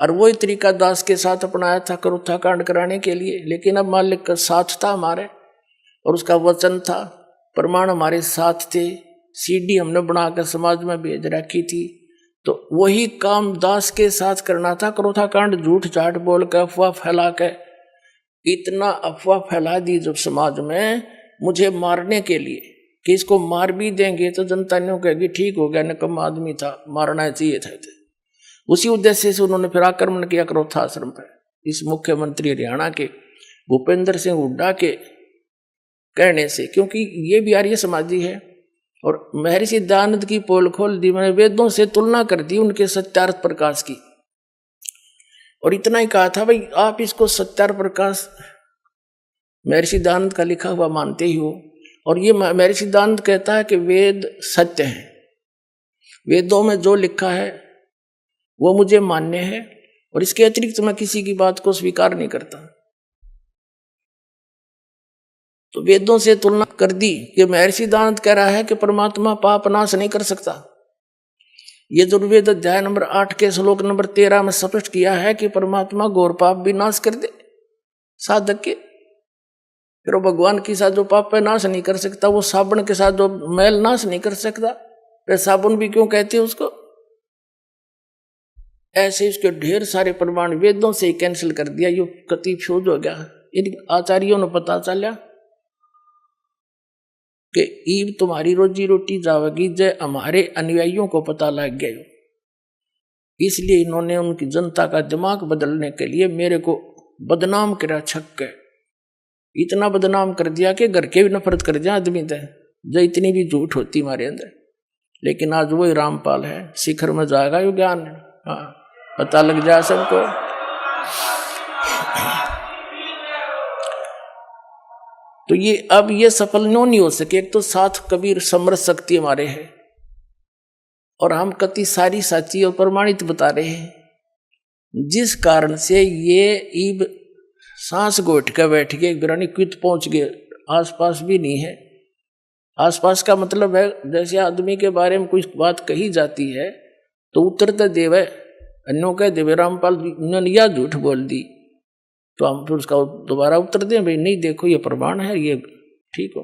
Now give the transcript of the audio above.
और वही तरीका दास के साथ अपनाया था करूथा कांड कराने के लिए। लेकिन अब मालिक का साथ था हमारे, और उसका वचन था, प्रमाण हमारे साथ थे, सीडी हमने बनाकर समाज में भेज रखी थी। तो वही काम दास के साथ करना था। करूथा कांड झूठ झाट बोल कर अफवाह फैला के इतना अफवाह फैला दी जब समाज में मुझे मारने के लिए कि इसको मार भी देंगे तो जनता ने कहेगी ठीक हो गया, निकम्मा आदमी था, मारना चाहिए था। उसी उद्देश्य से उन्होंने फिर आक्रमण किया करूथा आश्रम पर। इस मुख्यमंत्री हरियाणा के भूपेंद्र सिंह हुड्डा के कहने से, क्योंकि ये भी आर्य समाजी है। और महर्षि दयानंद की पोल खोल दी, मैंने वेदों से तुलना कर दी उनके सत्यार्थ प्रकाश की, और इतना ही कहा था भाई आप इसको सत्यार्थ प्रकाश महर्षि दयानंद का लिखा हुआ मानते ही हो। और ये महर्षि दयानंद कहता है कि वेद सत्य है, वेदों में जो लिखा है वो मुझे मान्य है, और इसके अतिरिक्त मैं किसी की बात को स्वीकार नहीं करता। तो वेदों से तुलना कर दी कि महर्षि दयानंद कह रहा है कि परमात्मा पाप नाश नहीं कर सकता। ये दुर्वेद अध्याय नंबर 8 के श्लोक नंबर 13 में स्पष्ट किया है कि परमात्मा घोर पाप भी नाश कर दे साधक के। फिर वो भगवान के साथ जो पाप है नाश नहीं कर सकता, वो साबुन के साथ जो मैल नाश नहीं कर सकता, फिर साबुन भी क्यों कहते हैं उसको। ऐसे इसके ढेर सारे प्रमाण वेदों से ही कैंसिल कर दिया। ये कति फ्यूज हो गया। इन आचार्यों ने पता चला कि ईब तुम्हारी रोजी रोटी जावेगी, जय हमारे अनुयायियों को पता लग गया। इसलिए इन्होंने उनकी जनता का दिमाग बदलने के लिए मेरे को बदनाम करा, छक के इतना बदनाम कर दिया कि घर के भी नफरत कर दिया आदमी थे, जो इतनी भी झूठ होती हमारे अंदर। लेकिन आज वही रामपाल है, शिखर में जाएगा यो ज्ञान। हाँ, पता लग जाए सबको। तो ये अब ये सफल नहीं हो सके। एक तो साथ कबीर समरस शक्ति हमारे है, और हम कति सारी साची और प्रमाणित बता रहे हैं, जिस कारण से ये ईब सांस घोट कर बैठ गए, बिरानी क्वित पहुंच गए, आसपास भी नहीं है। आसपास का मतलब है जैसे आदमी के बारे में कोई बात कही जाती है तो उत्तर तो देवे, अन्यों कह देवे रामपाल ने यह झूठ बोल दी, तो हम फिर उसका दोबारा उत्तर दें भाई नहीं देखो ये प्रमाण है, ये ठीक हो।